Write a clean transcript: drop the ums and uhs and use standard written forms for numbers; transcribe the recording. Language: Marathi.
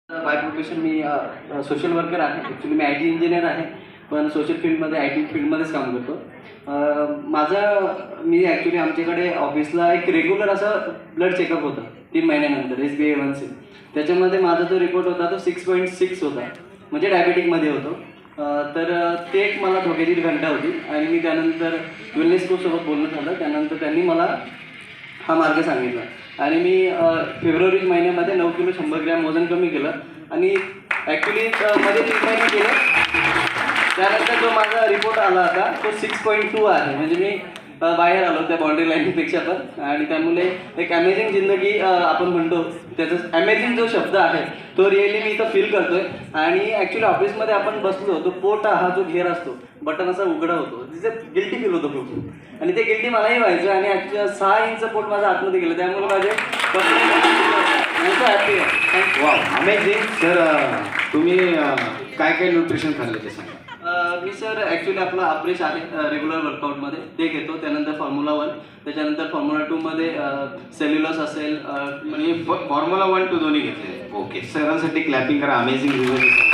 By profession me social worker आहे. ॲक्च्युली मी IT इंजिनियर आहे, पण सोशल फील्डमध्ये IT फील्डमध्येच काम करतो. मी ॲक्च्युली आमच्याकडे ऑफिसला एक रेग्युलर असं ब्लड चेकअप होतं 3 महिन्यानंतर SBA1C. त्याच्यामध्ये माझा जो रिपोर्ट होता तो 6.6 होता, म्हणजे डायबेटिकमध्ये होतो. तर ते एक मला धोक्याची घंटा होती आणि मी त्यानंतर वेलनेस कोचसोबत बोलणं झालं. त्यानंतर त्यांनी मला हा मार्ग सांगितला आणि मी फेब्रुवारी महिन्यामध्ये 9 किलो 100 ग्रॅम वजन कमी केलं आणि ॲक्च्युली मध्ये 3 महिने केलं. त्यानंतर जो माझा रिपोर्ट आला आता तो 6.2 आहे, म्हणजे मी बाहेर आलो त्या बाउंड्री लाईनपेक्षा पण. आणि त्यामुळे एक अमेझिंग जिंदगी आपण म्हणतो, त्याचं अमेझिंग जो शब्द आहे तो रिअली मी इथं फील करतोय. आणि ॲक्च्युली ऑफिसमध्ये आपण बसलो तो पोट हा जो घेर असतो बटन असा उघडा होतो, तिथे गिल्टी फील होतो खूप, आणि ते गिल्टी मलाही व्हायचं. आणि ॲक्च्युअली 6 इंच पोट माझं आतमध्ये गेलं, त्यामुळे माझे हॅपी आहे. वा, अमेझिंग. सर तुम्ही काय काय न्यूट्रिशन खाल्ले ते सांगा. मी सर ॲक्च्युली आपला अप्रेश आहे रेग्युलर वर्कआउटमध्ये, ते घेतो. त्यानंतर फॉर्म्युला 1, त्याच्यानंतर फॉर्म्युला 2मध्ये सेल्युलॉस असेल, म्हणजे फॉर्म्युला 1 to दोन्ही घेतले. ओके, सरांसाठी क्लॅपिंग करा. Amazing result.